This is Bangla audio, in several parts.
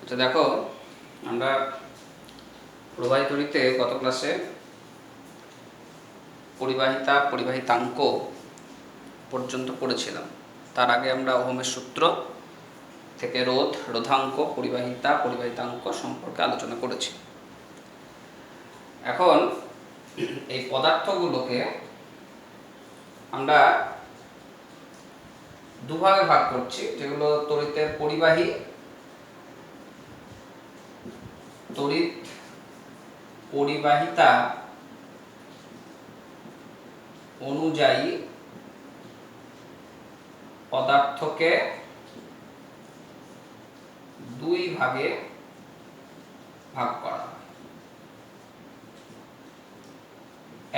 তো দেখো, আমরা প্রবাহী তড়িতে গত ক্লাসে পরিবাহিতা পরিবাহিতাঙ্ক পর্যন্ত পড়েছিলাম। তার আগে আমরা ওহমের সূত্র থেকে রোধ, রোধাঙ্ক, পরিবাহিতা পরিবাহিতাঙ্ক সম্পর্কে আলোচনা করেছি। এখন এই পদার্থগুলোকে আমরা দুভাগে ভাগ করছি, যেগুলো তড়িতের পরিবাহী, তড়িৎ পরিবাহিতা অনুযায়ী পদার্থকে দুই ভাগে ভাগ করা।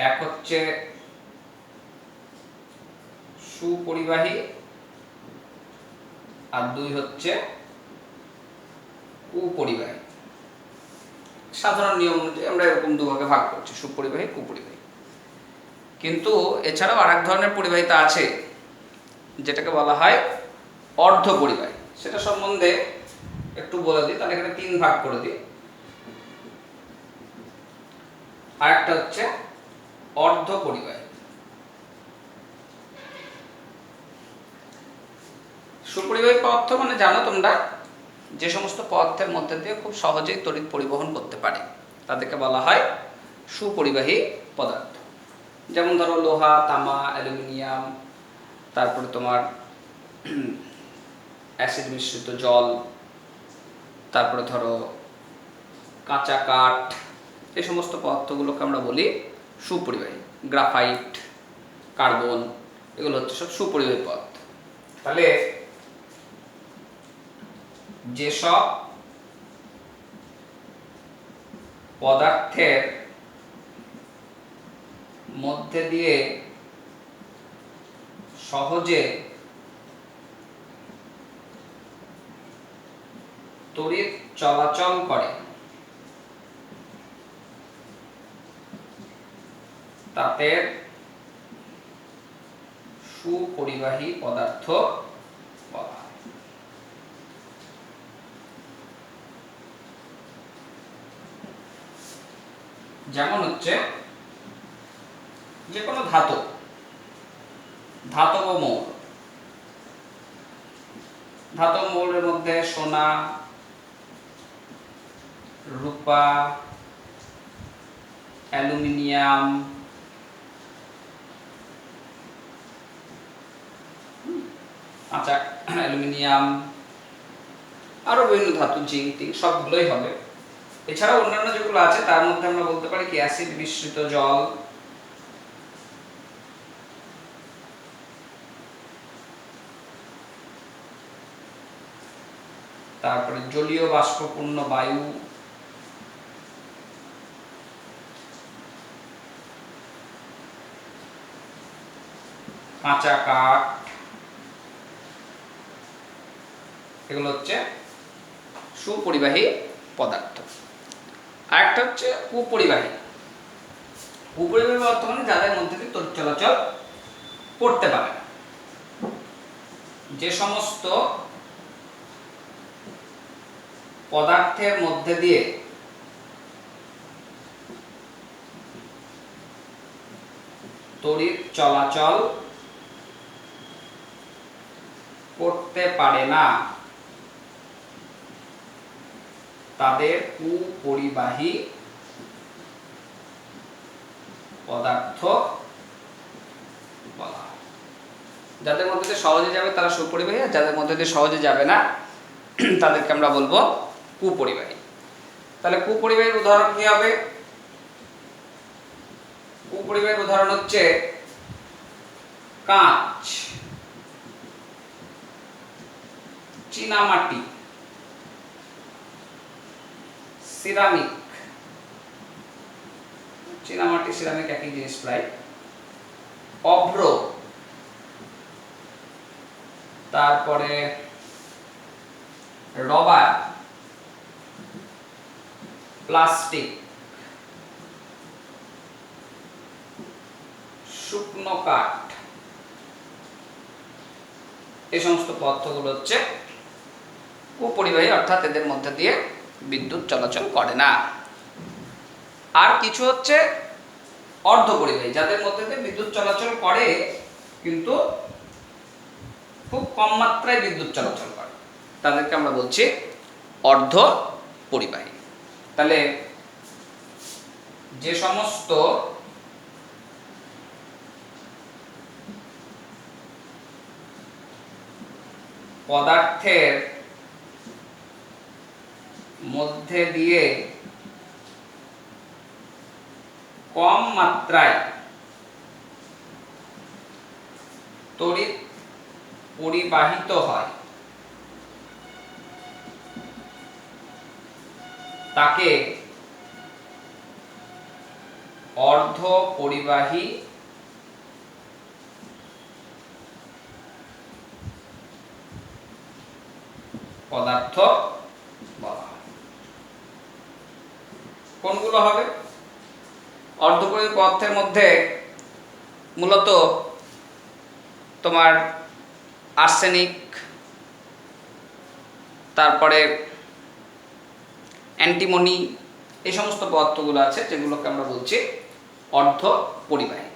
এক হচ্ছে সুপরিবাহী আর দুই হচ্ছে কুপরিবাহী। সাধারণ নিয়ম অনুযায়ী আমরা এরকম দুভাগে ভাগ করছি, সুপরিবাহী কুপরিবাহী। কিন্তু এছাড়াও আর এক ধরনের পরিবাহিতা আছে যেটাকে বলা হয় অর্ধ পরিবাহী। সেটা সম্বন্ধে একটু বলে দিই, তাহলে এখানে তিন ভাগ করে দিই। আরেকটা হচ্ছে অর্ধ পরিবাহী। সুপরিবাহী পদার্থ মানে জানো তোমরা, যে সমস্ত পদার্থের মধ্যে দিয়ে খুব সহজেই তড়িৎ পরিবহন করতে পারে তাদেরকে বলা হয় সুপরিবাহী পদার্থ। যেমন ধরো লোহা, তামা, অ্যালুমিনিয়াম, তারপরে তোমার অ্যাসিড মিশ্রিত জল, তারপরে ধরো কাঁচা কাঠ, এই সমস্ত পদার্থগুলোকে আমরা বলি সুপরিবাহী। গ্রাফাইট, কার্বন, এগুলো হচ্ছে সব সুপরিবাহী পদার্থ। তাহলে যেসব পদার্থের মধ্যে দিয়ে সহজে তড়িৎ চলাচল করে তাদের সুপরিবাহী পদার্থ বলা হয়। যেমন হচ্ছে যে কোনো ধাতব মৌল। ধাতব মৌলের মধ্যে সোনা, রূপা, অ্যালুমিনিয়াম, কাঁচা অ্যালুমিনিয়াম, আরো বিভিন্ন ধাতু, জিঙ্ক টিঙ্ক, সবগুলোই হবে। এছাড়াও অন্যান্য যেগুলো আছে তার মধ্যে আমরা বলতে পারি কি অ্যাসিড মিশ্রিত জল, তারপরে জলীয় বাষ্পপূর্ণ বায়ু, কাঁচা কাঠ, এগুলো হচ্ছে সুপরিবাহী পদার্থ। আরেকটা হচ্ছে কুপরিবাহী। কুপরিবাহী পদার্থ মানে যাদের মধ্যে দিয়ে তড়িৎ চলাচল করতে পারে। যে সমস্ত পদার্থের মধ্যে দিয়ে তড়িৎ চলাচল করতে পারে না তাদের কুপরিবাহী পদার্থ বলা হয়। যাদের মধ্যে দিয়ে সহজে যাবে তারা সুপরিবাহী, আর যাদের মধ্যে দিয়ে সহজে যাবে না তাদেরকে আমরা বলবো কুপরিবাহী। তাহলে কুপরিবাহীর উদাহরণ কি হবে? কুপরিবাহীর উদাহরণ হচ্ছে কাঁচ, চীনামাটি, সিরামিক। চীনামাটি সিরামিক একই জিনিস প্রায়। অভ্র, তারপরে রবার, প্লাস্টিক, শুকনো কাঠ, এই সমস্ত পদার্থগুলো হচ্ছে কুপরিবাহী অর্থাৎ এদের মধ্যে দিয়ে বিদ্যুৎ চলাচল করে না। আর কিছু হচ্ছে অর্ধপরিবাহী, যাদের মধ্যে দিয়ে বিদ্যুৎ চলাচল করে কিন্তু খুব কম মাত্রায় বিদ্যুৎ চলাচল করে, তাদেরকে আমরা বলছি অর্ধ পরিবাহী। তাহলে যে সমস্ত পদার্থের মধ্যে দিয়ে কম মাত্রায় তড়িৎ পরিবাহিত হয় তাকে অর্ধ পরিবাহী পদার্থ বলা হয়। কোনগুলো হবে? অর্ধপরিবাহী পদার্থের মধ্যে মূলত তোমার আর্সেনিক, তারপরে অ্যান্টিমনি, এই সমস্ত পদার্থগুলো আছে যেগুলোকে আমরা বলছি অর্ধ পরিবাহী।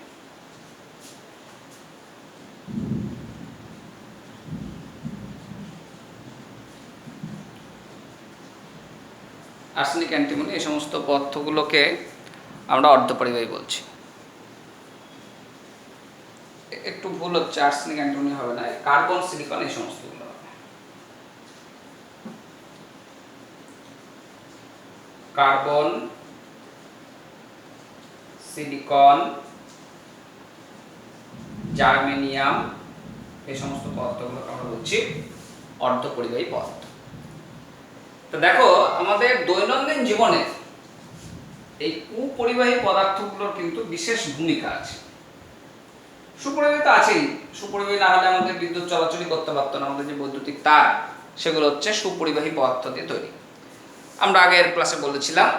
আর্সেনিক, অ্যান্টিমনি এই সমস্ত পদার্থগুলোকে আমরা অর্ধপরিবাহী বলছি। একটু ভুল হচ্ছে, আর্সেনিক অ্যান্টিমনি হবে না, কার্বন, সিলিকন এই সমস্তগুলো হবে। কার্বন, সিলিকন, জার্মেনিয়াম এই সমস্ত পদার্থগুলোকে আমরা বলছি অর্ধপরিবাহী পদার্থ। তো দেখো আমাদের দৈনন্দিন জীবনে এই কুপরিবাহী পদার্থগুলোর কিন্তু বিশেষ ভূমিকা আছে। সুপরিবাহী তো আছেই, সুপরিবাহী না হলে আমাদের বিদ্যুৎ চলাচলই করতে পারতো না। আমাদের যে বৈদ্যুতিক তার সেগুলো হচ্ছে সুপরিবাহী পদার্থ দিয়ে তৈরি। আমরা আগের ক্লাসে বলেছিলাম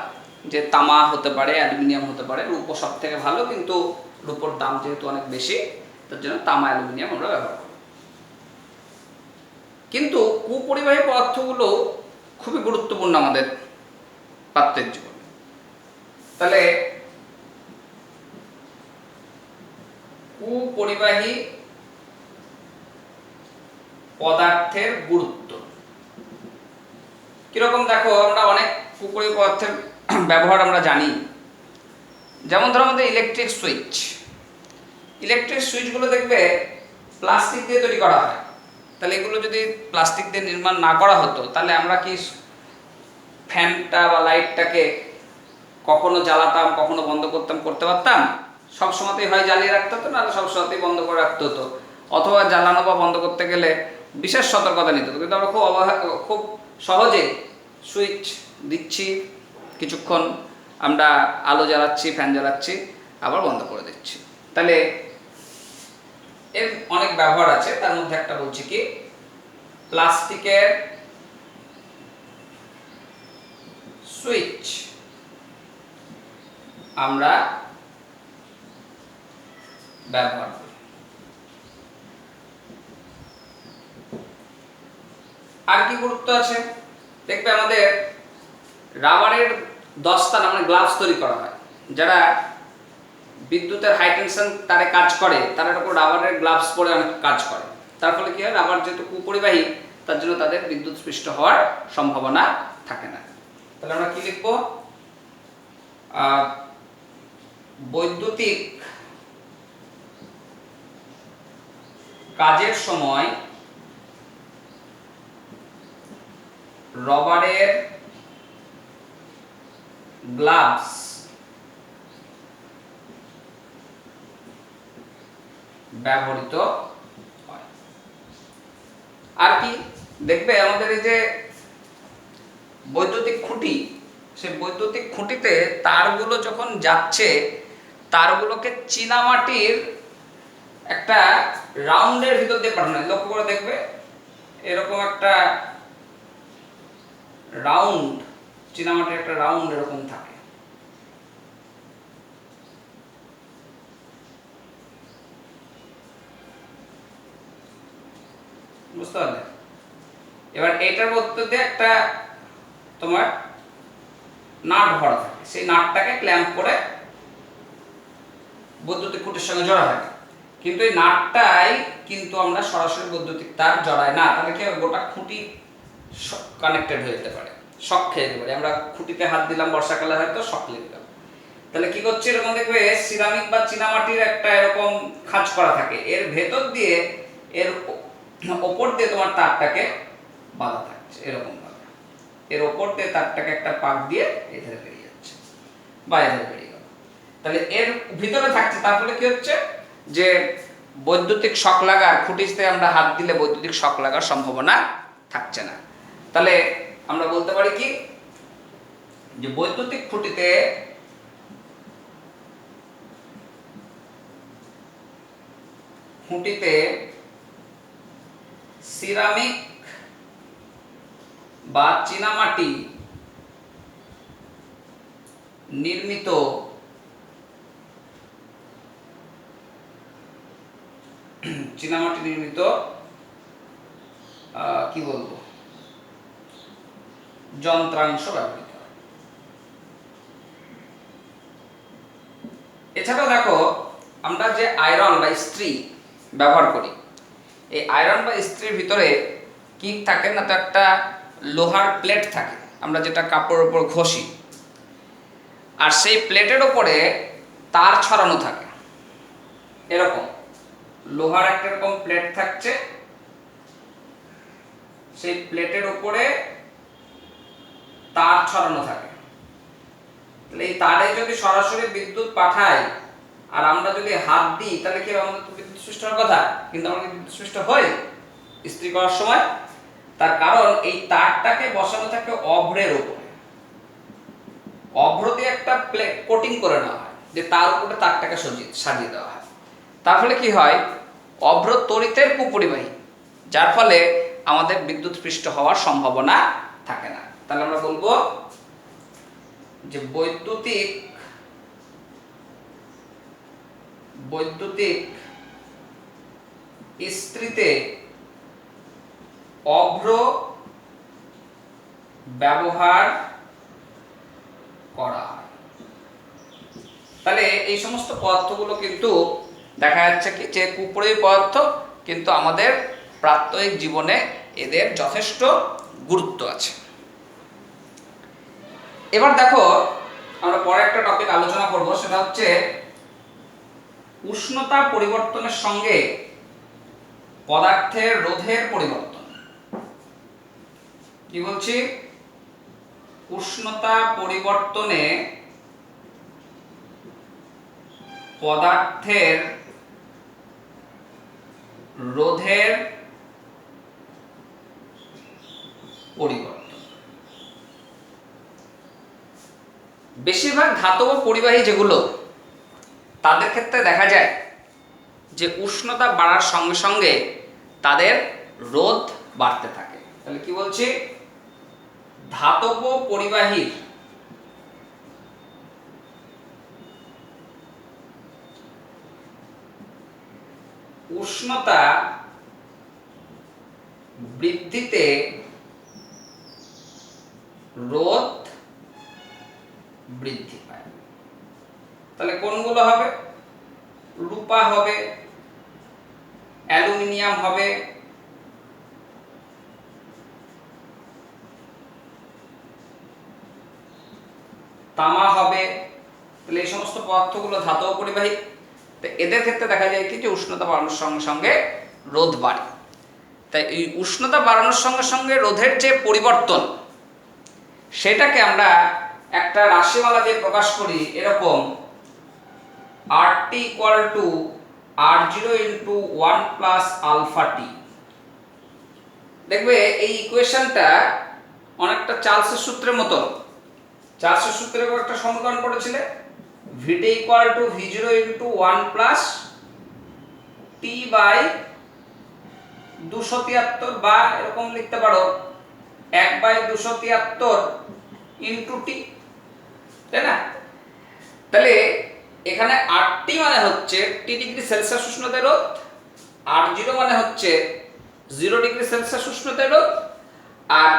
যে তামা হতে পারে, অ্যালুমিনিয়াম হতে পারে, রূপো সব থেকে ভালো, কিন্তু রূপোর দাম যেহেতু অনেক বেশি তার জন্য তামা, অ্যালুমিনিয়াম আমরা ব্যবহার করি। কিন্তু কুপরিবাহী পদার্থগুলো খুবই গুরুত্বপূর্ণ আমাদের পাত্রের জীবনে। তাহলে কুপরিবাহী পদার্থের গুরুত্ব কিরকম দেখো, আমরা অনেক কুপরিবাহী পদার্থের ব্যবহার আমরা জানি। যেমন ধরো আমাদের ইলেকট্রিক সুইচ, ইলেকট্রিক সুইচগুলো দেখবে প্লাস্টিক দিয়ে তৈরি করা হয়। তাহলে এগুলো যদি প্লাস্টিক দিয়ে নির্মাণ না করা হতো তাহলে আমরা কি ফ্যানটা বা লাইটটাকে কখনো জ্বালাতাম, কখনো বন্ধ করতে পারতাম? সব সময়তেই হয় জ্বালিয়ে রাখতে হতো, না সব সময়তেই বন্ধ করে রাখতে হতো, অথবা জ্বালানো বা বন্ধ করতে গেলে বিশেষ সতর্কতা নিতে হতো। কিন্তু আমরা খুব সহজে সুইচ দিচ্ছি, কিছুক্ষণ আমরা আলো জ্বালাচ্ছি, ফ্যান জ্বালাচ্ছি, আবার বন্ধ করে দিচ্ছি। তাহলে এর অনেক ব্যবহার আছে, তার মধ্যে একটা বলছি কি, প্লাস্টিকের সুইচ আমরা ব্যবহার করি। আর কি গুরুত্ব আছে দেখবে, আমাদের রাবারের দস্তানা মানে গ্লাভস তৈরি করা হয়। যারা বিদ্যুতের হাই টেনশন তারে কাজ করে তারা এরকম রাবারের গ্লাভস পরে অনেক কাজ করে। তার ফলে কি হয়, রাবার যেহেতু কুপরিবাহী তার জন্য তাদের বিদ্যুৎ স্পৃষ্ট হওয়ার সম্ভাবনা থাকে না। তাহলে আমরা কি লিখব? বৈদ্যুতিক কাজের সময় রবারের গ্লাভস ব্যবহৃত হয়। আর কি দেখবে, আমাদের এই যে বৈদ্যুতিক খুঁটি, সেই বৈদ্যুতিক খুঁটিতে তারগুলো যখন যাচ্ছে, তারগুলোকে চীনামাটির একটা রাউন্ডের ভিতর দিয়ে পাঠানো হয়। লক্ষ্য করে দেখবে এরকম একটা রাউন্ড, চীনামাটির একটা রাউন্ড এরকম থাকে। বুঝতে পারলে? এবার এইটার মধ্যে একটা তোমার নাট ভরা থাকে, সেই নাটটাকে ক্ল্যাম্প করে বৈদ্যুতিক খুঁটির সঙ্গে জড়া থাকে। কিন্তু এই নাটটাই কিন্তু আমরা সরাসরি বৈদ্যুতিক তার জড়াই না, তাহলে কি গোটা খুঁটি কানেক্টেড হয়ে যেতে পারে, শক খেয়ে যেতে পারে। আমরা খুঁটিতে হাত দিলাম বর্ষাকালে, হয়তো শক লেগে গেল। তাহলে কি করছে, এরকম দেখবে সিরামিক বা চীনামাটির একটা এরকম খাঁজ করা থাকে, এর ভেতর দিয়ে এর ওপর দিয়ে তোমার তারটাকে বাঁধা থাকছে এরকম ভাবে, এর ওপর দিয়ে তারটাকে একটা পাক দিয়ে এধারে বেরিয়ে যাচ্ছে বা এধারে বেরিয়ে গেল। তাহলে এর ভিতরে থাকছে, তারপরে কি হচ্ছে যে বৈদ্যুতিক শক লাগার, খুঁটিতে আমরা হাত দিলে বৈদ্যুতিক শক লাগার সম্ভাবনা থাকছে না। তাহলে আমরা বলতে পারি কি, যে বৈদ্যুতিক খুঁটিতে সিরামিক বা চীনামাটি নির্মিত কি বলবো যন্ত্রাংশ ব্যবহৃত হয়। এছাড়াও দেখো, আমরা যে আয়রন বা ইস্ত্রি ব্যবহার করি, এই আয়রন বা ইস্ত্রির ভিতরে কি থাকে না, তো একটা লোহার প্লেট থাকে, আমরা যেটা কাপড়ের উপর ঘষি, আর সেই প্লেটের উপরে তার ছড়ানো থাকে। এরকম লোহার একটা এরকম প্লেট থাকছে, সেই প্লেটের উপরে তার ছড়ানো থাকে। তাহলে এই তারে যদি সরাসরি বিদ্যুৎ পাঠায় আর আমরা যদি হাত দিই, তাহলে কি আমাদের তো বিদ্যুৎ সৃষ্টি হওয়ার কথা, কিন্তু আমাদের বিদ্যুৎ সৃষ্টি হয় ইস্ত্রি করার সময়। তার কারণ এই তারটাকে বসানো থাকে অভ্রের উপরে, অভ্র দিয়ে একটা কোটিং করে নেওয়া হয়, যে তার উপরে তারটাকে সাজিয়ে দেওয়া হয়। তার ফলে কি হয়, অভ্র তড়িতের কুপরিবাহী, যার ফলে আমাদের বিদ্যুৎ স্পৃষ্ট হওয়ার সম্ভাবনা থাকে না। তাহলে আমরা বলবো যে বৈদ্যুতিক ইস্ত্রিতে অভ্র ব্যবহার করা হয়। তাহলে এই সমস্ত পদার্থগুলো কিন্তু দেখা যাচ্ছে কি, যে কুপরিবাহী পদার্থ, কিন্তু আমাদের প্রাত্যহিক জীবনে এদের যথেষ্ট গুরুত্ব আছে। এবার দেখো, আমরা পরে একটা টপিক আলোচনা করব, সেটা হচ্ছে উষ্ণতা পরিবর্তনের সঙ্গে পদার্থের রোধের পরিবর্তন। কি বলছি, উষ্ণতা পরিবর্তনে পদার্থের রোধের পরিবর্তন। বেশিরভাগ ধাতব পরিবাহী যেগুলো, তাদের ক্ষেত্রে দেখা যায় যে উষ্ণতা বাড়ার সঙ্গে সঙ্গে তাদের রোধ বাড়তে থাকে। তাহলে কি বলছি, ধাতব পরিবাহীর উষ্ণতা বৃদ্ধিতে রোধ বৃদ্ধি পায়। তাহলে কোনগুলো হবে, রূপা হবে, অ্যালুমিনিয়াম হবে, তামা হবে। তাহলে এই সমস্ত পদার্থগুলো ধাতব পরিবাহী। তো এদের ক্ষেত্রে দেখা যায় কি, যে উষ্ণতা বাড়ানোর সঙ্গে সঙ্গে রোধ বাড়ে। তাই এই উষ্ণতা বাড়ানোর সঙ্গে সঙ্গে রোধের যে পরিবর্তন, সেটাকে আমরা একটা রাশিমালা দিয়ে প্রকাশ করি, এরকম RT = R0 × 1 + α-T। দেখবে এই ইকুয়েশনটা অনেকটা চার্লসের সূত্রের মতো। চার্লসের সূত্রের একটা সমীকরণ পড়েছিলে, VT = V0 × 1 + T/273, বা এরকম লিখতে পারো 1/273 × T, তাই না? তাহলে এখানে RT মানে হচ্ছে T ডিগ্রি সেলসিয়াস উষ্ণতায় রোধ, R0 মানে হচ্ছে 0 ডিগ্রি সেলসিয়াস উষ্ণতায় রোধ, আর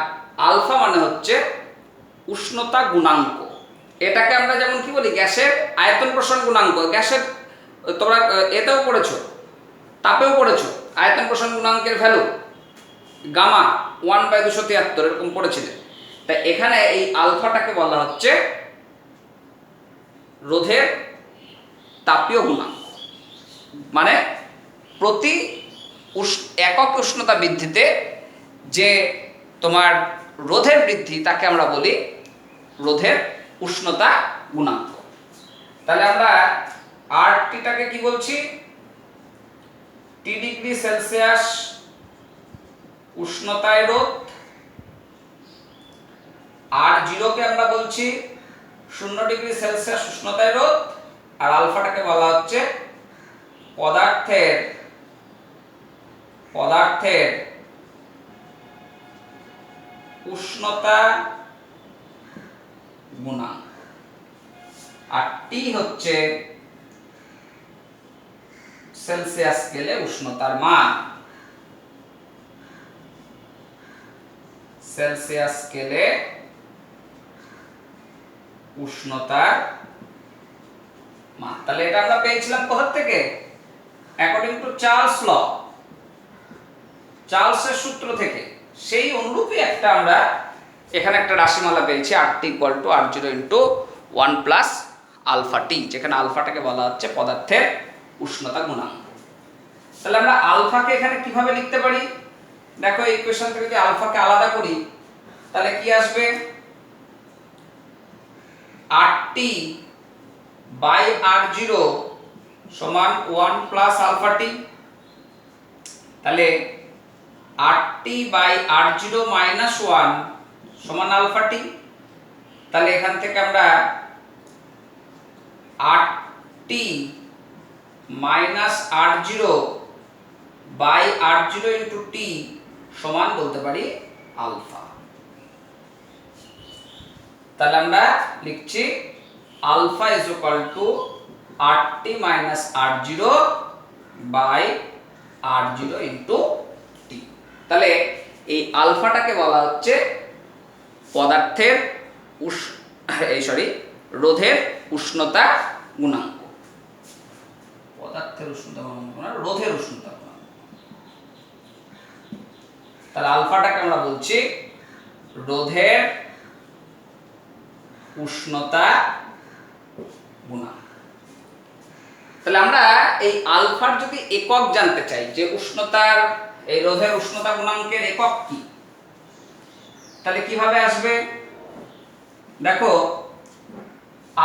আলফা মানে হচ্ছে উষ্ণতা গুণাঙ্ক। এটাকে আমরা যেমন কি বলি গ্যাসের আয়তন প্রসারণ গুণাঙ্ক। গ্যাসের তোমরা এতেও পড়েছো, তাপেও পড়েছো আয়তন প্রসারণ গুণাঙ্কের ভ্যালু গামা 1/273 এরকম পড়েছিলে। তাই এখানে এই আলফাটাকে বলা হচ্ছে রোধের তাপীয় গুণাঙ্ক, মানে প্রতি একক উষ্ণতা বৃদ্ধিতে যে তোমার রোধের বৃদ্ধি তাকে আমরা বলি রোধের উষ্ণতা গুণাঙ্ক। তাহলে আমরা আরটিটাকে কি বলছি? টি ডিগ্রি সেলসিয়াস উষ্ণতায় রোধ। আর জিরোকে আমরা বলছি 0 ডিগ্রি সেলসিয়াস উষ্ণতায় রোধ। আর আলফাটাকে বলা হচ্ছে পদার্থের উষ্ণতা গুণাঙ্ক। আর টি হচ্ছে সেলসিয়াস স্কেলে উষ্ণতার মান। সেলসিয়াস স্কেলে উষ্ণতার মান। তাহলে এটা আমরা পেয়েছিলাম কোথা থেকে? অ্যাকর্ডিং টু চার্লস ল, চার্লসের সূত্র থেকে। সেই অনুরূপই একটা আমরা এখানে একটা রাশিমালা পেয়েছি, RT = R0 × 1 + আলফা টি, যেখানে আলফাটাকে বলা হচ্ছে পদার্থের উষ্ণতা গুণাঙ্ক। তাহলে আমরা আলফাকে এখানে কিভাবে লিখতে পারি? দেখো এই ইকুয়েশন থেকে যদি আলফাকে আলাদা করি তাহলে কি আসবে? RT / R0 = 1 + alpha T. তাহলে RT / R0 - 1 = আলফা টি। তাহলে এখান থেকে আমরা RT - R0 / R0 × T সমান বলতে পারি আলফা। তাহলে আমরা লিখছি alpha = RT - R0 / R0 × T। তাহলে এই আলফাটাকে বলা হচ্ছে পদার্থের রোধের উষ্ণতা গুণাঙ্ক। পদার্থের উষ্ণতা গুণাঙ্ক না, রোধের উষ্ণতা গুণাঙ্ক। তাহলে আলফাটাকে আমরা বলছি রোধের উষ্ণতা গুণাঙ্ক। তাহলে আমরা এই আলফার যদি একক জানতে চাই, যে উষ্ণতার এই রোধের উষ্ণতা গুণাঙ্কের একক কি, তাহলে কিভাবে আসবে? দেখো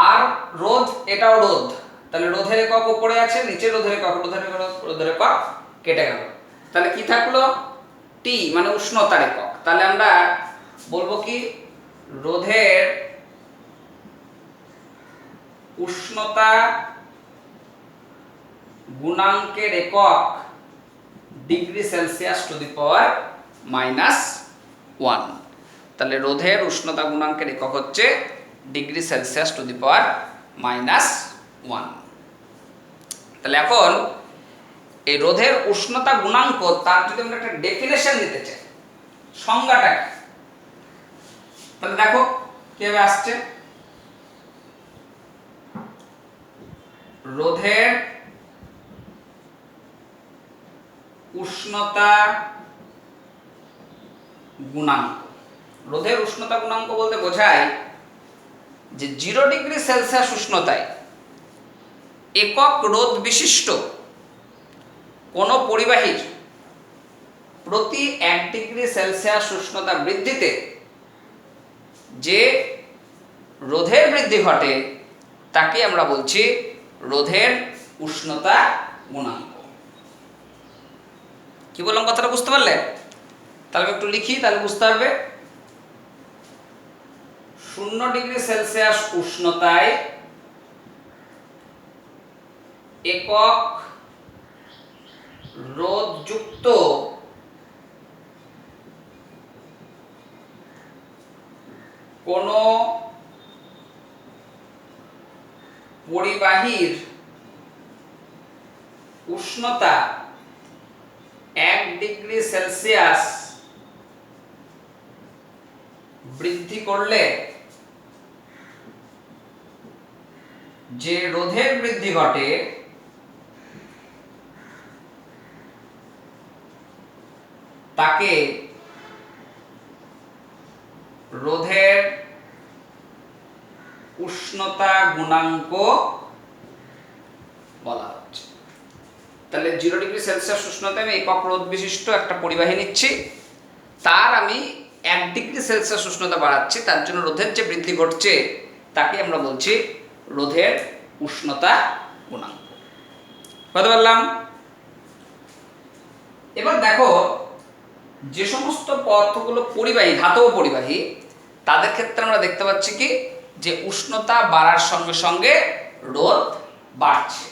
আর রোধ, এটাও রোধ, তাহলে রোধের একক উপরে আছে, নিচে রোধের একক, রোধের একক কেটে গেল। তাহলে কি থাকলো? টি, মানে উষ্ণতার একক। তাহলে আমরা বলবো কি রোধের উষ্ণতা গুণাঙ্কের একক ডিগ্রি সেলসিয়াস (-1)। তাহলে রোধের উষ্ণতা গুণাঙ্কের একক হচ্ছে ডিগ্রি সেলসিয়াস (-1). তাহলে এখন এই রোধের উষ্ণতা গুণাঙ্ক, তার যদি আমরা একটা ডেফিনেশন দিতে চাই, সংজ্ঞাটা কি, তাহলে দেখো কিভাবে আসছে। রোধের উষ্ণতা গুণাঙ্ক, রোধের উষ্ণতা গুণাঙ্ক বলতে বোঝায় যে 0 ডিগ্রি সেলসিয়াস উষ্ণতায় একক রোধ বিশিষ্ট কোন পরিবাহীর প্রতি 1 ডিগ্রি সেলসিয়াস উষ্ণতা বৃদ্ধিতে যে রোধের বৃদ্ধি ঘটে তাকে আমরা বলছি রোধের উষ্ণতা গুণাঙ্ক। কি বললাম কথাটা বুঝতে পারলে? তাহলে একটু লিখি, তাহলে বুঝতে পারবে। 0 ডিগ্রি সেলসিয়াস উষ্ণতায় একক রোধযুক্ত কোন পরিবাহীর উষ্ণতা 1 ডিগ্রি সেলসিয়াস বৃদ্ধি করলে যে রোধের বৃদ্ধি ঘটে তাকে রোধের উষ্ণতা গুণাঙ্ক বলা হচ্ছে। তাহলে 0 ডিগ্রি সেলসিয়াস উষ্ণতায় আমি একক রোধ বিশিষ্ট একটা পরিবাহী নিচ্ছি, তার আমি 1 ডিগ্রি সেলসিয়াস উষ্ণতা বাড়াচ্ছি, তার জন্য রোধের যে বৃদ্ধি ঘটছে তাকে আমরা বলছি রোধের উষ্ণতা গুণাঙ্ক। বুঝতে পারলাম? এবার দেখো, যে সমস্ত পদার্থগুলো পরিবাহী, ধাতব পরিবাহী, তাদের ক্ষেত্রে আমরা দেখতে পাচ্ছি কি যে উষ্ণতা বাড়ার সঙ্গে সঙ্গে রোধ বাড়ছে,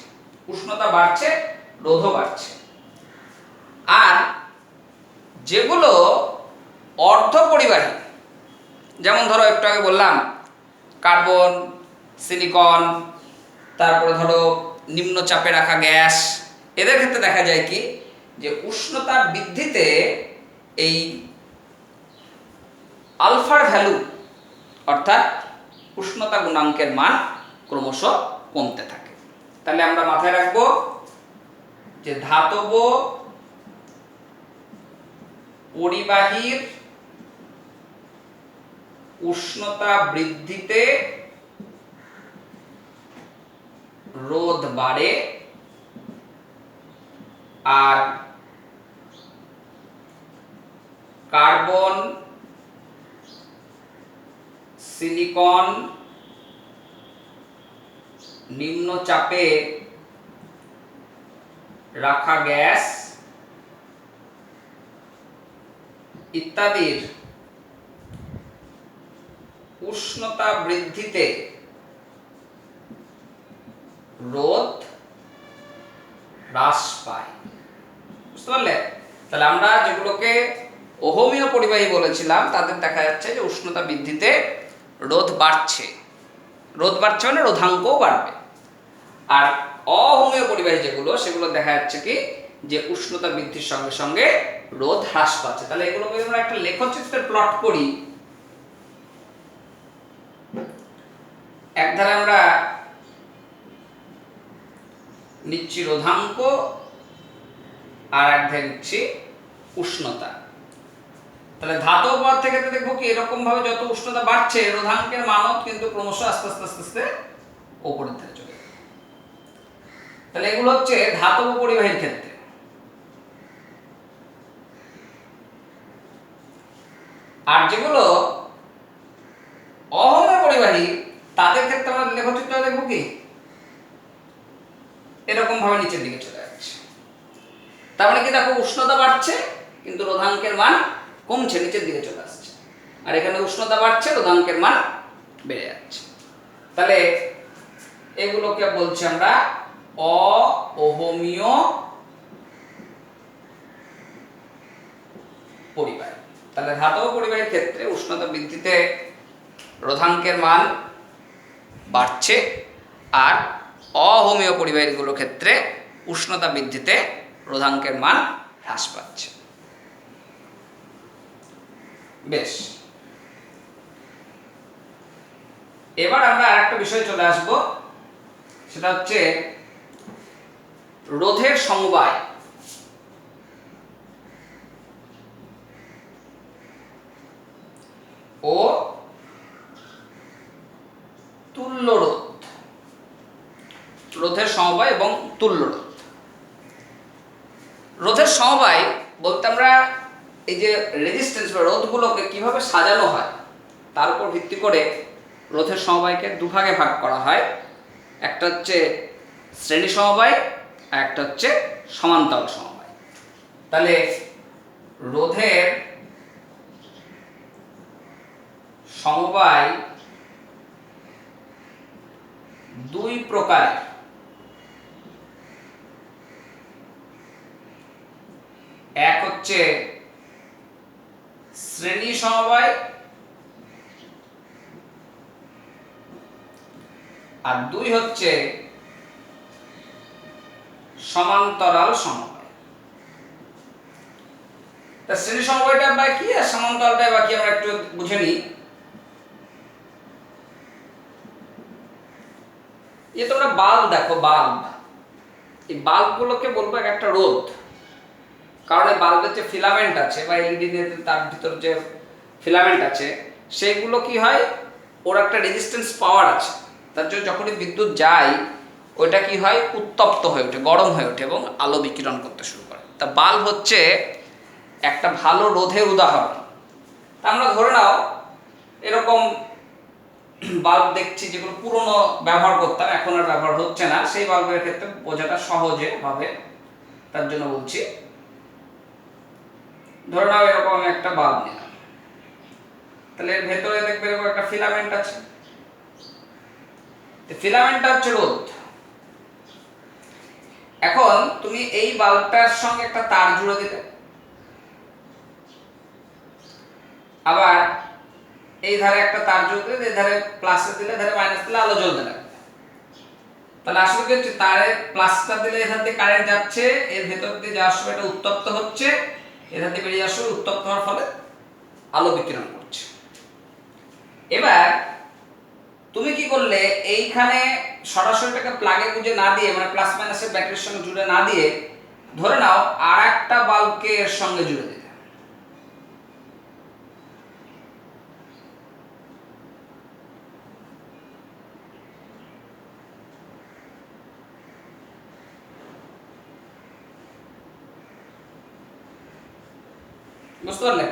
উষ্ণতা বাড়ছে, রোধও বাড়ছে। আর যেগুলো অর্ধ পরিবাহী, যেমন ধরো একটু আগে বললাম কার্বন, সিলিকন, তারপরে ধরো নিম্ন চাপে রাখা গ্যাস, এদের ক্ষেত্রে দেখা যায় কি যে উষ্ণতা বৃদ্ধিতে এই আলফার ভ্যালু অর্থাৎ উষ্ণতা গুণাঙ্কের মান ক্রমশ কমতে থাকে। তাহলে আমরা মাথায় রাখবো যে ধাতব পরিবাহীর উষ্ণতা বৃদ্ধিতে রোধ বাড়ে, আর কার্বন, সিলিকন, নিম্ন চাপে রাখা গ্যাস ইত্যাদির উষ্ণতা বৃদ্ধিতে রোধ হ্রাস পায়। বুঝতে পারলে? তাহলে আমরা যেগুলোকে ওহমীয় পরিবাহী বলেছিলাম তাদের দেখা যাচ্ছে যে উষ্ণতা বৃদ্ধিতে রোধ বাড়ছে, রোধ বাড়ছে মানে রোধাঙ্কও বাড়বে। আর অহমীয় পরিবাহী যেগুলো, সেগুলো দেখা যাচ্ছে কি যে উষ্ণতা বৃদ্ধির সঙ্গে সঙ্গে রোধ হ্রাস পাচ্ছে। তাহলে এগুলোকে আমরা একটা লেখচিত্রে প্লট করি। একধারে আমরা নিচ্ছি রোধাঙ্ক, আর একধারে নিচ্ছি উষ্ণতা। তাহলে ধাতব পদার্থের ক্ষেত্রে দেখবো কি এরকম ভাবে যত উষ্ণতা বাড়ছে রোধাঙ্কের মানও কিন্তু ক্রমশ আস্তে আস্তে আস্তে আস্তে উপরের দিকে চলে যাবে। তাহলে এগুলো হচ্ছে ধাতব পরিবাহীর ক্ষেত্রে। আর যেগুলো অহমীয় পরিবাহী তাদের ক্ষেত্রে আমরা লেখচিত্র দেখবো কি এরকম ভাবে নিচের দিকে চলে যাচ্ছে। তার মানে কি দেখো উষ্ণতা বাড়ছে কিন্তু রোধাঙ্কের মান কমছে, নিচের দিকে চলে আসছে। আর এখানে উষ্ণতা বাড়ছে, রোধাঙ্কের মান বেড়ে যাচ্ছে। তাহলে এগুলোকে বলছি আমরা অওহমীয় পরিবাহী। তাহলে ধাতব পরিবাহীর ক্ষেত্রে উষ্ণতা বৃদ্ধিতে রোধাঙ্কের মান বাড়ছে, আর অহমীয় পরিবাহীগুলোর ক্ষেত্রে উষ্ণতা বৃদ্ধিতে রোধাঙ্কের মান হ্রাস পাচ্ছে। বেশ, এবার আমরা আরেকটা বিষয়ে চলে আসব, সেটা হচ্ছে রোধের সমবায় ও তুল্য রোধ। রোধের সমবায় এবং তুল্য রোধ। রোধের সমবায় বলতে আমরা এই যে রেজিস্ট্যান্স বা রোধগুলোকে কিভাবে সাজানো হয় তার উপর ভিত্তি করে রোধের সমবায়কে দুভাগে ভাগ করা হয়। একটা হচ্ছে শ্রেণী সমবায়, আর একটা হচ্ছে সমান্তরাল সমবায়। তাহলে রোধের সমবায় দুই প্রকারের। এক হচ্ছে শ্রেণী সমবায়, আর দুই হচ্ছে সমান্তরাল সমবায়। তা শ্রেণী সমবায়টা বা কি আর সমান্তরালটা বা কি আমরা একটু বুঝে নিই। যে তোমরা বাল্ব দেখো, বাল্ব, এই বাল্বগুলোকে বলবো এক একটা রোধ। কারণ এই বাল্বের যে ফিলামেন্ট আছে বা এলইডি তার ভিতর যে ফিলামেন্ট আছে সেগুলো কি হয়, ওর একটা রেজিস্ট্যান্স পাওয়ার আছে। তার জন্য যখনই বিদ্যুৎ যায় ওইটা কি হয়, উত্তপ্ত হয়ে ওঠে, গরম হয়ে ওঠে এবং আলো বিকিরণ করতে শুরু করে। তা বাল্ব হচ্ছে একটা ভালো রোধের উদাহরণ। তা আমরা ধরে নাও এরকম বাল্ব দেখছি যেগুলো পুরনো ব্যবহার করতাম, এখন আর ব্যবহার হচ্ছে না, সেই বাল্বের ক্ষেত্রে বোঝাটা সহজে হবে, তার জন্য বলছি। ধরে নাও এরকম আমি একটা বাল্ব নিলাম, তাহলে এর ভেতরে দেখবে এরকম একটা ফিলামেন্ট আছে, ফিলামেন্টটা হচ্ছে রোধ। এখন তুমি এই বাল্বটার সঙ্গে একটা তার জুড়ে দিলে, আবার এই ধারে একটা তার জুড়ে দিলে, এই ধারে প্লাসে দিলে, ধারে মাইনাস দিলে আলো জ্বলতে লাগবে। তাহলে আসলে কি হচ্ছে, তারে প্লাসটা দিলে এখান থেকে কারেন্ট যাচ্ছে, এর ভেতর দিয়ে যাওয়ার সময় এটা উত্তপ্ত হচ্ছে, এখান থেকে বেরিয়ে আসলে উত্তপ্ত হওয়ার ফলে আলো বিকিরণ করছে। এবার তুমি কি করলে, এইখানে সরাসরিটাকে প্লাগে গুঁজে না দিয়ে, মানে প্লাস মাইনাসের ব্যাটারির সঙ্গে জুড়ে না দিয়ে, ধরে নাও আর একটা বাল্বকে এর সঙ্গে জুড়ে দিলে। বুঝতে পারলে?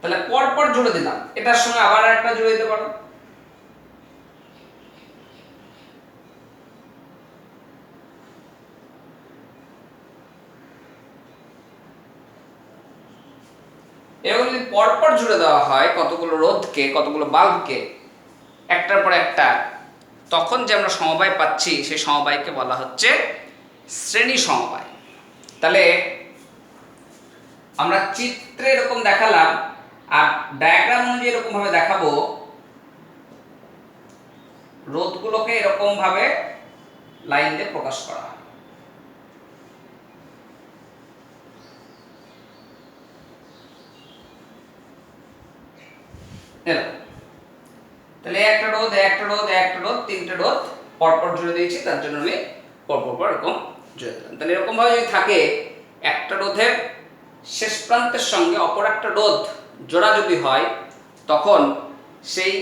তাহলে পর পর জুড়ে দিলাম, এটার সঙ্গে আবার একটা জুড়ে দিতে পারো। এরকম যদি পরপর জুড়ে দেওয়া হয় কতগুলো রোধকে, কতগুলো বাল্বকে একটার পর একটা, তখন যে আমরা সমবায় পাচ্ছি সেই সমবায়কে বলা হচ্ছে শ্রেণী সমবায়। তাহলে আমরা চিত্রে এরকম দেখালাম, আর ডায়াগ্রাম অনুযায়ী এরকম ভাবে দেখাবো। রোধগুলোকে এরকম ভাবে লাইন দিয়ে প্রকাশ করা হয়। তাহলে একটা রোধ, একটা রোধ, একটা রোধ, তিনটে রোধ পরপর জুড়ে দিয়েছি, তার জন্য আমি পরপর এরকম জুড়ে দিলাম। তাহলে এরকম ভাবে যদি থাকে, একটা রোধের শেষ প্রান্তের সঙ্গে অপর একটা রোধ জোড়া যদি হয়, তখন সেই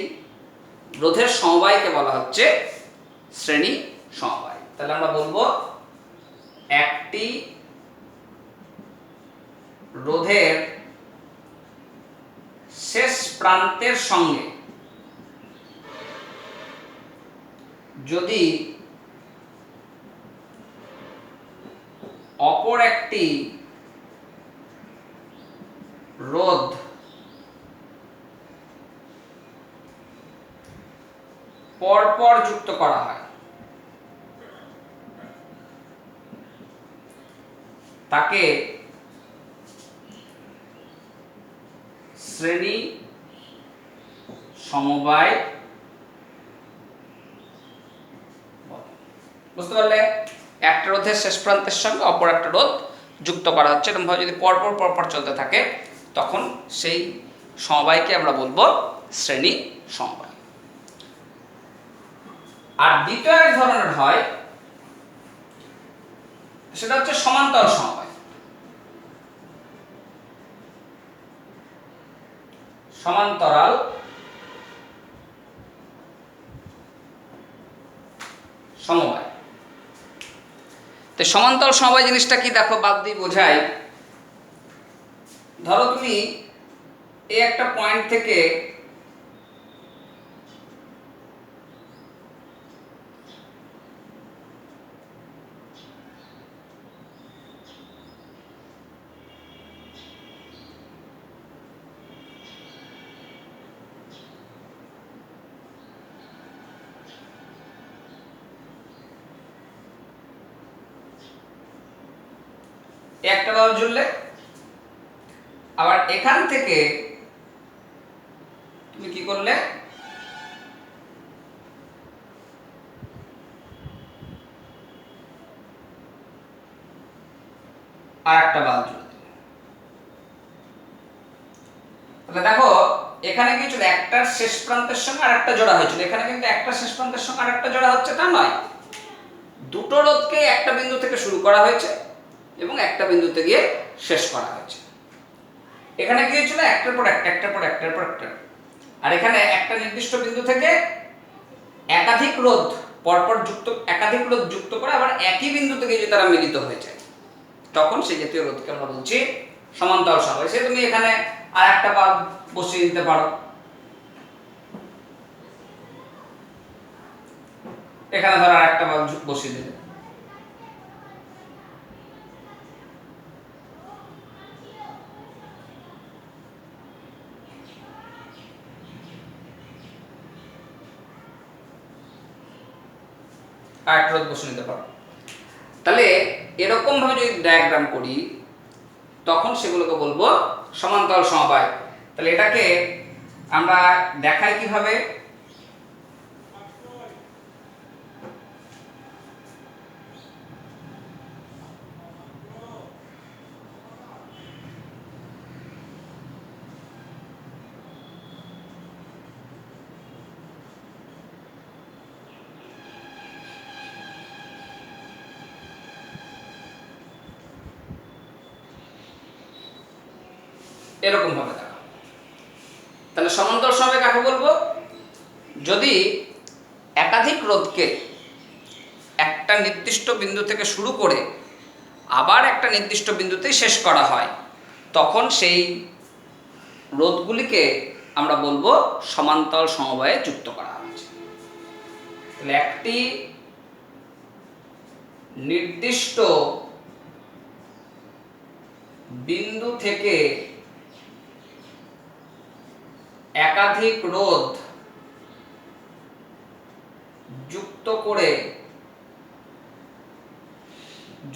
রোধের সমবায়কে বলা হচ্ছে শ্রেণী সমবায়। তাহলে আমরা বলবো একটি রোধের শেষ প্রান্তের সঙ্গে যদি অপর একটি রোধ পরপর যুক্ত করা হয়, তাকে শ্রেণী সমবায়। বুঝতে পারলে? একটা রোধের শেষ প্রান্তের সঙ্গে অপর একটা রোধ যুক্ত করা হচ্ছে, এরকম ভাবে যদি পরপর চলতে থাকে তখন সেই সমবায়কে আমরা বলবো শ্রেণী সমবায়। আর দ্বিতীয় এক ধরনের হয়, সেটা হচ্ছে সমান্তরাল সমবায়। সমান্তরাল সমবায়। তো সমান্তরাল সমবায় জিনিসটা কি, দেখো বাদ দিয়ে বোঝাই। ধরো তুমি এই একটা পয়েন্ট থেকে একটা বাল্ব জ্বললে, আবার এখান থেকে তুমি কি করলে, আর একটা বাল্ব জ্বলে দিলে। তাহলে দেখো এখানে কি ছিল একটার শেষ প্রান্তের সঙ্গে আরেকটা জোড়া হয়েছিল, এখানে কিন্তু একটা শেষ প্রান্তের সঙ্গে আরেকটা জোড়া হচ্ছে তা নয়, দুটো রোধকে একটা বিন্দু থেকে শুরু করা হয়েছে এবং একটা বিন্দুতে গিয়ে শেষ করা হয়েছে। এখানে কি হয়েছিল একটার পর একটা, একটার পর একটার পর একটা, আর এখানে একটা নির্দিষ্ট বিন্দু থেকে একাধিক রোধ পরপর যুক্ত, একাধিক রোধ যুক্ত করে আবার একই বিন্দু থেকে যদি তারা মিলিত হয়ে যায় তখন সেই জাতীয় রোধকে আমরা বলছি সমান্তরাল সমবায়। সে তুমি এখানে আর একটা বাদ বসিয়ে দিতে পারো, এখানে ধরো আর একটা বাদ বসিয়ে দিলে, আর একটা রোধ বসিয়ে নিতে পারো। তাহলে এরকম ভাবে যদি ডায়াগ্রাম করি তখন সেগুলোকে বলবো সমান্তরাল সমবায়। তাহলে এটাকে আমরা দেখাই কিভাবে, এরকম ভাবে দেখো। তাহলে সমান্তরাল সমবায় কাকে বলবো? যদি একাধিক রোধকে একটা নির্দিষ্ট বিন্দু থেকে শুরু করে আবার একটা নির্দিষ্ট বিন্দুতেই শেষ করা হয় তখন সেই রোধগুলিকে আমরা বলবো সমান্তরাল সমবায়ে যুক্ত করা হয়েছে। তাহলে একটি নির্দিষ্ট বিন্দু থেকে একাধিক রোধ যুক্ত করে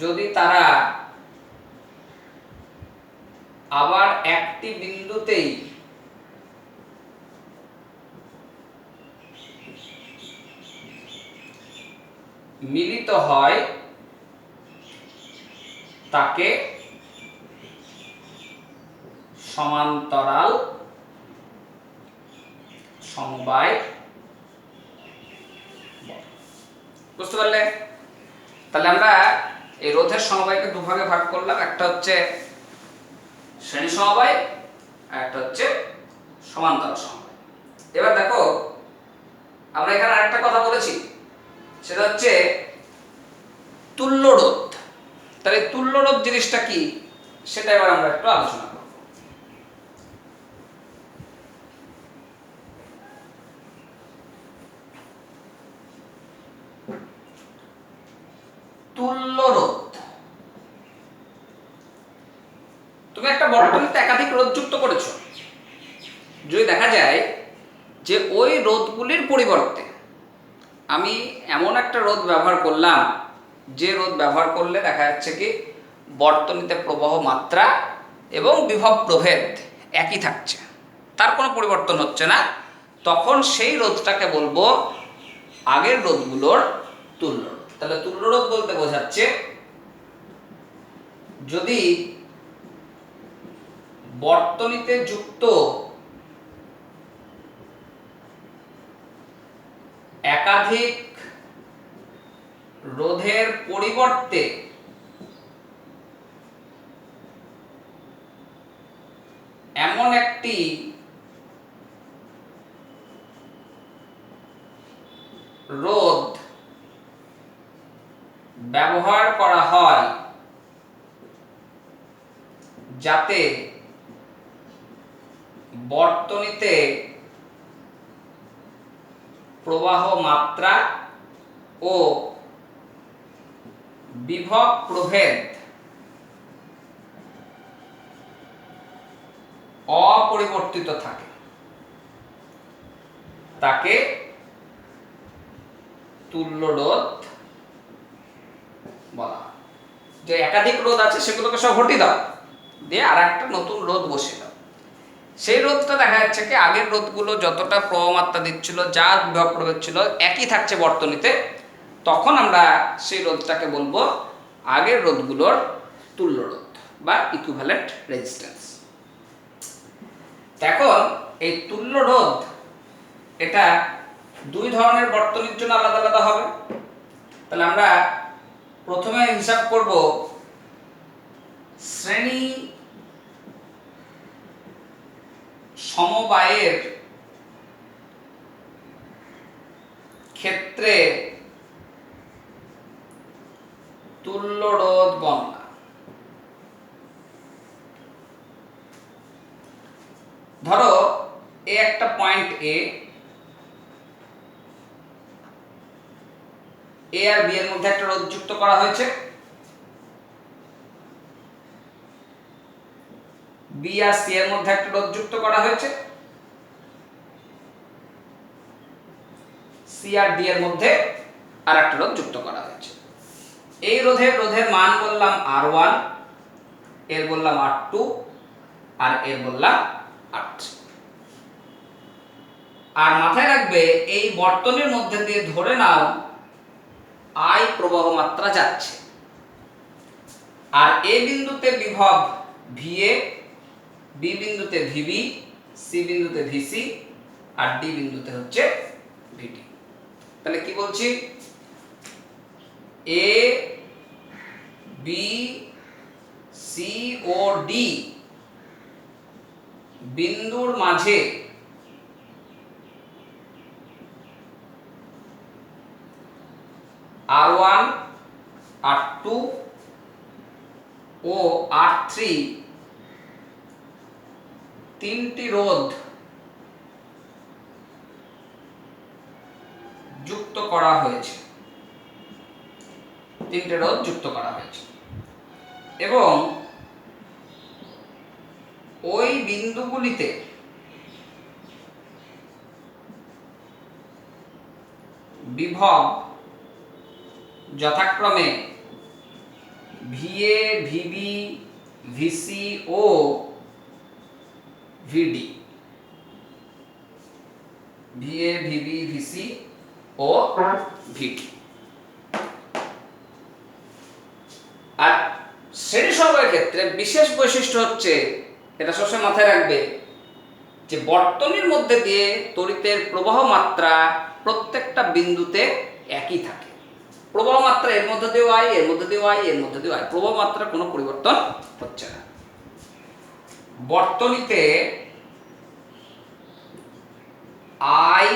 যদি তারা আবার একটি বিন্দুতেই মিলিত হয় তাকে সমান্তরাল সমবায়। বুঝতে পারলে? তাহলে আমরা এই রোধের সমবায়কে দুভাগে ভাগ করলাম, একটা হচ্ছে শ্রেণী সমবায় আর একটা হচ্ছে সমান্তরাল সমবায়। এবার দেখো আমরা এখানে আরেকটা কথা বলেছি, সেটা হচ্ছে তুল্য রোধ। তাহলে তুল্য রোধ জিনিসটা কি সেটা এবার আমরা একটু আলোচনা করব। তুল্য রোধ, তুমি একটা বর্তনীতে একাধিক রোধ যুক্ত করেছো, যদি দেখা যায় যে ওই রোধগুলির পরিবর্তে আমি এমন একটা রোধ ব্যবহার করলাম যে রোধ ব্যবহার করলে দেখা যাচ্ছে কি বর্তনীতে প্রবাহ মাত্রা এবং বিভব প্রভেদ একই থাকছে, তার কোনো পরিবর্তন হচ্ছে না, তখন সেই রোধটাকে বলবো আগের রোধগুলোর তুল্য রোধ। তাহলে তুল্য রোধ বলতে বোঝাচ্ছে যদি বর্তনীতে যুক্ত একাধিক রোধের পরিবর্তে এমন একটি রোধ ব্যবহার করা হয় যাতে বর্তনীতে প্রবাহ মাত্রা ও বিভব প্রভেদ অপরিবর্তিত থাকে, তাকে তুল্য রোধ বলা হয়। যে একাধিক রোধ আছে সেগুলোকে সব হটিয়ে দাও, দিয়ে আর একটা নতুন রোধ বসিয়ে দাও। সেই রোধটা দেখা যাচ্ছে কি আগের রোধগুলো যতটা প্রবাহ মাত্রা দিচ্ছিল, যা বিভব প্রভেদ ছিল একই থাকছে বর্তনীতে, তখন আমরা সেই রোধটাকে বলবো আগের রোধগুলোর তুল্য রোধ বা ইকুইভ্যালেন্ট রেজিস্ট্যান্স। এখন এই তুল্য রোধ এটা দুই ধরনের বর্তনীর জন্য আলাদা আলাদা হবে। তাহলে আমরা প্রথমে হিসাব করব শ্রেণী সমবায়ের ক্ষেত্রে তুল্য রোধ গণনা। ধরো এ একটা পয়েন্ট এ আর বি এর মধ্যে একটা রোধ যুক্ত করা হয়েছে, বি আর সি এর মধ্যে একটা রোধ যুক্ত করা হয়েছে, সি আর ডি এর মধ্যে আর একটা রোধ যুক্ত করা হয়েছে। এই রোধের মান বললাম R1, এর বললাম R2 আর এর বললাম R3। আর মাথায় রাখবে এই বর্তনীর মধ্যে দিয়ে ধরে নাও I প্রবাহ মাত্রা যাচ্ছে, আর এ বিন্দুতে বিভব VA, বি বিন্দুতে VB, সি বিন্দুতে VC আর ডি বিন্দুতে হচ্ছে VD। তাহলে কি বলছি, A B C O D বিন্দুর মাঝে R1, R2 ও R3 তিনটি রোধ যুক্ত করা হয়েছে, তিনটে রোধ যুক্ত করা হয়েছে এবং ওই বিন্দুগুলিতে বিভব যথাক্রমে VA, VB, VC ও VD, VA, VB, VC ও VD। আর শ্রেণী সমবায়ের ক্ষেত্রে বিশেষ বৈশিষ্ট্য হচ্ছে, এটা সবসময় মাথায় রাখবে, যে বর্তনীর মধ্যে দিয়ে তড়িতের প্রবাহ মাত্রা প্রত্যেকটা বিন্দুতে একই থাকে। প্রবাহ মাত্রা এর মধ্যে দিয়ে I, এর মধ্যে দিয়ে I, এর মধ্যে দিয়ে I, প্রবাহ মাত্রা কোনো পরিবর্তন হচ্ছে না। বর্তনীতে I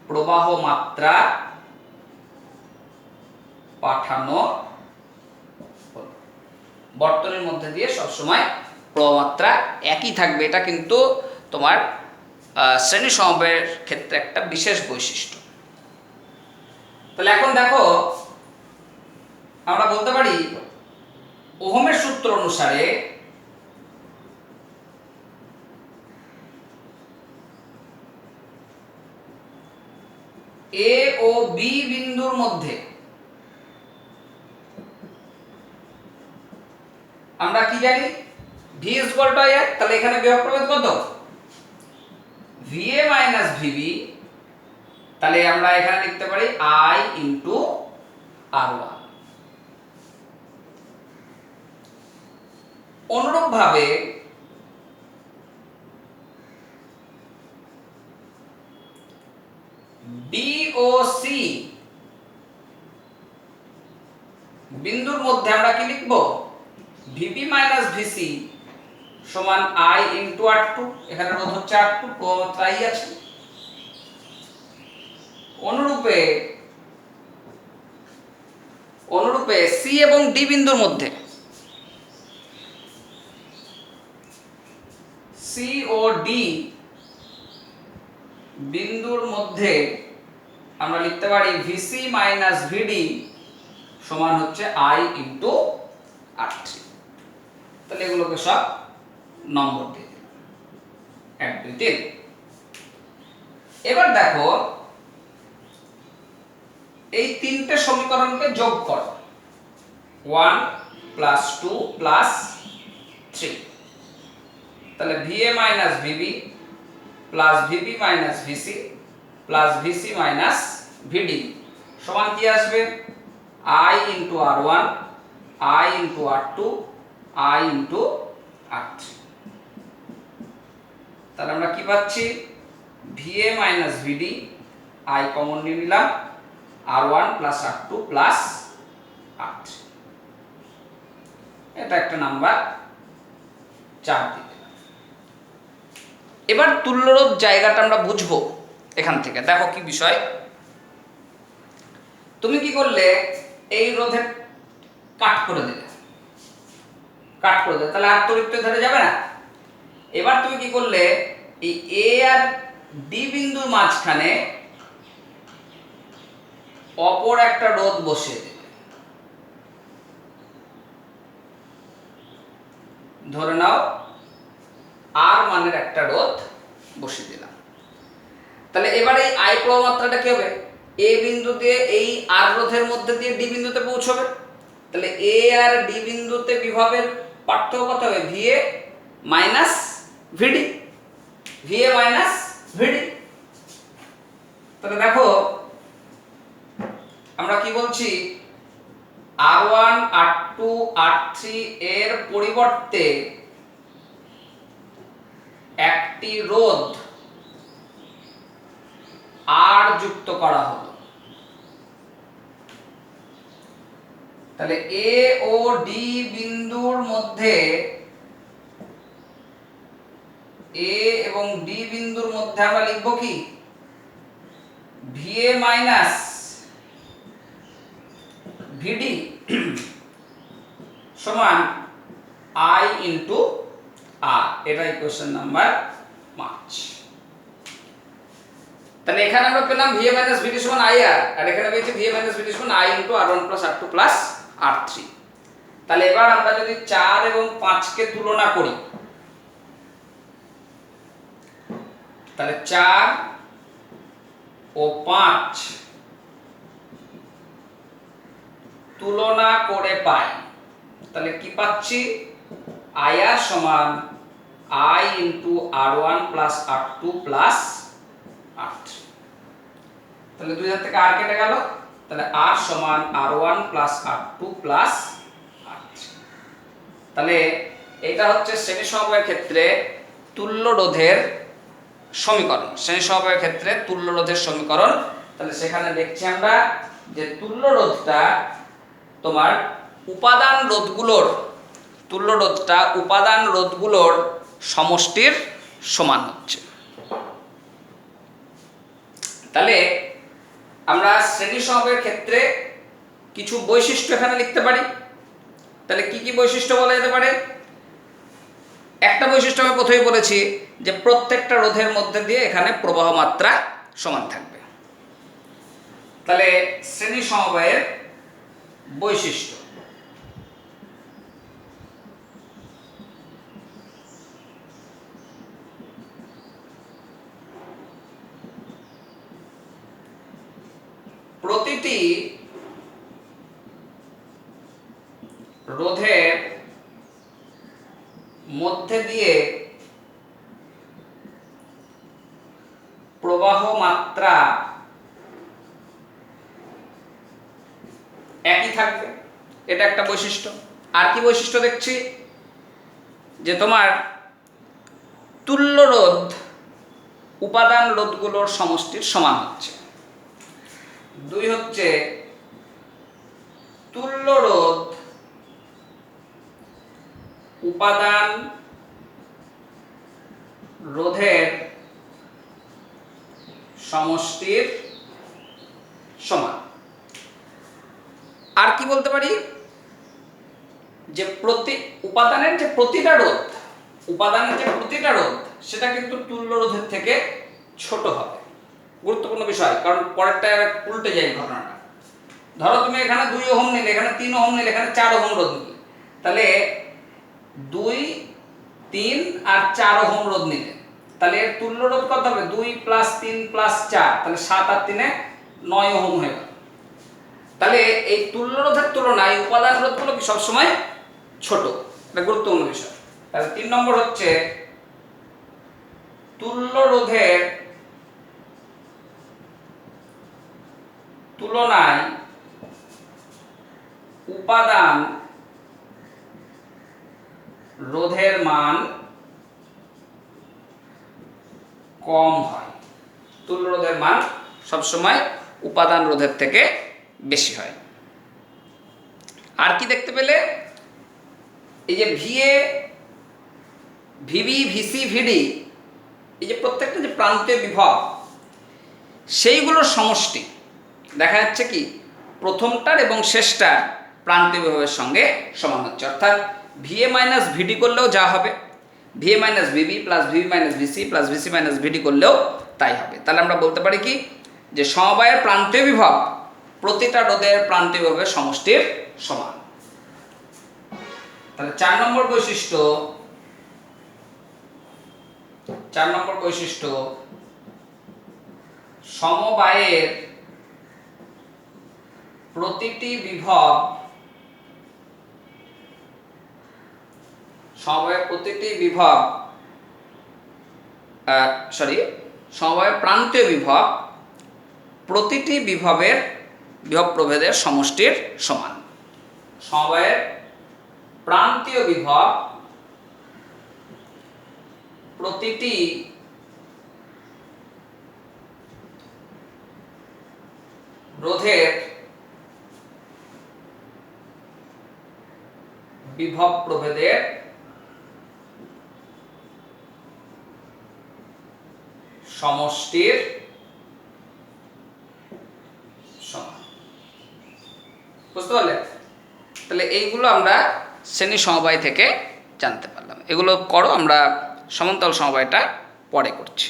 প্রবাহ মাত্রা পাঠানো হলো। বর্তনীর মধ্যে দিয়ে সবসময় প্রবাহ মাত্রা একই থাকবে, এটা কিন্তু তোমার শ্রেণী সমবায়ের ক্ষেত্রে একটা বিশেষ বৈশিষ্ট্য। তাহলে এখন দেখো, আমরা বলতে পারি ওহমের সূত্র অনুসারে এ ও বি বিন্দুর মধ্যে আমরা কি জানি, V = I। তাহলে এখানে বিভব প্রভেদ কত, VA - VB। তাহলে আমরা এখানে লিখতে পারি I × R1। অনুরূপভাবে B ও C বিন্দুর মধ্যে আমরা কি লিখব, VB - VC সমান I × R2। এখানে রোধ হচ্ছে R2, প্রবাহ মাত্রা I আছে। অনুরূপে C এবং D বিন্দুর মধ্যে, C ও D বিন্দুর মধ্যে আমরা লিখতে পারি VC - VD সমান হচ্ছে I × R3। তাহলে এগুলোকে সব নম্বর দিয়ে দিলাম, 1 2 3। এবার দেখো এই তিনটে সমীকরণকে যোগ করো, 1 + 2 + 3। তাহলে VA - VB + VB - VC + VC - VD সমান কি আসবে, I × R1, I × R2, I × R3। তাহলে আমরা কি পাচ্ছি, VA minus VD, I common নিয়ে নিলাম, R1 plus R2 plus R3। এটা একটা নাম্বার 4 দিকে। এবার তুল্যরোধ জায়গাটা আমরা বুঝবো এখান থেকে। দেখো কি বিষয়, তুমি কি করলে, এই রোধের কাট করে দিলে, তাহলে আর তড়িৎ তো ধরে যাবে না। এবার তুমি কি করলে, এই A আর D বিন্দুর মাঝখানে অপর একটা রোধ বসিয়ে দিলে। ধরে নাও R মানের একটা রোধ বসিয়ে দিলাম। তাহলে এবার এই I প্রবাহ মাত্রাটা কি হবে, A বিন্দু দিয়ে এই R রোধের মধ্যে দিয়ে D বিন্দুতে পৌঁছবে। তাহলে A আর D বিন্দুতে বিভবের পার্থক্য কত হবে, VA minus VD, VA minus VD। তাহলে দেখো আমরা কি বলছি, R1 R2 R3 এর পরিবর্তে একটি রোধ R যুক্ত করা হলো। তাহলে A ও D বিন্দুর মধ্যে, A এবং D বিন্দুর মধ্যে আমরা লিখব কি, VA মাইনাস VD সমান I ইন্টু R। এটা ইকুয়েশন নাম্বার 5। তাহলে এখানে আমরা পেলাম VA মাইনাস VD সমান IR, আর এখানে পেয়েছি VA মাইনাস VD সমান I into R1 plus R2 plus R3। তাহলে এবার আমরা যদি 4 এবং 5 কে তুলনা করি, তাহলে 4 ও 5 তুলনা করে পাই, তাহলে কি পাচ্ছি, IR সমান I into R1 plus R2 plus R3। তাহলে 2 থেকে R কেটে গেল, তাহলে R সমান R1 plus R2 plus R3। তাহলে এটা হচ্ছে শ্রেণী সমবায়ের ক্ষেত্রে তুল্য রোধের সমীকরণ, শ্রেণী সমবায়ের ক্ষেত্রে তুল্য রোধের সমীকরণ। তাহলে সেখানে দেখছি আমরা যে তুল্য রোধটা তোমার উপাদান রোধগুলোর, তুল্য রোধটা উপাদান রোধগুলোর সমষ্টির সমান হচ্ছে। তাহলে আমরা শ্রেণী সমবায়ের ক্ষেত্রে কিছু বৈশিষ্ট্য এখানে লিখতে পারি। তাহলে কি কি বৈশিষ্ট্য বলা যেতে পারে, একটা বৈশিষ্ট্য আমি প্রথমেই বলেছি যে প্রত্যেকটা রোধের মধ্যে দিয়ে এখানে প্রবাহ মাত্রা সমান থাকবে। তাহলে শ্রেণী সমবায়ের বৈশিষ্ট্য, প্রতিটি রোধের মধ্যে দিয়ে প্রবাহ মাত্রা একই থাকবে, এটা একটা বৈশিষ্ট্য। আর কি বৈশিষ্ট্য দেখছি, যে তোমার তুল্য রোধ উপাদান রোধগুলোর সমষ্টির সমান হচ্ছে। 2 হচ্ছে তুল্য রোধ উপাদান রোধের সমষ্টির সমান। আর কি বলতে পারি, যে প্রতি উপাদানের যে প্রতিটা রোধ, উপাদানের যে প্রতিটা রোধ সেটা কিন্তু তুল্য রোধের থেকে ছোট হবে। গুরুত্বপূর্ণ বিষয়, কারণ পরেরটা উল্টে যায় ঘটনাটা। ধরো তুমি এখানে 2 ওহম নিলে, এখানে 3 ওহম নিলে, এখানে 4 ওহম রোধ নিলে, তাহলে 2, 3 আর 4 ওহম রোধ নিলে, তাহলে এর তুল্য রোধ কত হবে, 2 প্লাস 3 প্লাস 4, তাহলে 7 আর 3 9 ওহম হয়ে গেল। তাহলে এই তুল্য রোধের তুলনায় উপাদান রোধগুলো কি সবসময় ছোট, এটা গুরুত্বপূর্ণ বিষয়। তাহলে 3 নম্বর হচ্ছে তুল্য রোধের তুলনায় উপাদান রোধের মান কম হয়। তুল্য রোধের মান সবসময় উপাদান রোধের থেকে বেশি হয়। আর কি দেখতে পেলে, এই যে ভিএ, ভিবি, ভিসি, ভিডি, এই যে প্রত্যেকটা যে প্রান্তীয় বিভব, সেইগুলোর সমষ্টি দেখা যাচ্ছে কি প্রথমটার এবং শেষটার প্রান্তীয় বিভবের সঙ্গে সমান হচ্ছে। অর্থাৎ ভিএ মাইনাস ভিডি করলেও যা হবে, VA minus VB plus VB minus VC plus VC minus VD করলেও তাই হবে। তাহলে আমরা বলতে পারি কি যে সমবায়ের প্রান্তীয় বিভব প্রতিটা রোধের প্রান্তীয় বিভবের সমষ্টির সমান। তাহলে 4 নম্বর বৈশিষ্ট্য সমবায়ের প্রতিটি বিভব, সমবায়ের প্রান্তীয় বিভব প্রতিটি বিভবের বিভব প্রভেদের সমষ্টির সমান। সমবায়ের প্রান্তীয় বিভব প্রতিটি রোধের বিভব প্রভেদের সমষ্টির সমান। বুঝতে পারলে? তাহলে এইগুলো আমরা শ্রেণী সমবায় থেকে জানতে পারলাম। এগুলো করো, আমরা সমান্তরাল সমবায়টা পরে করছি।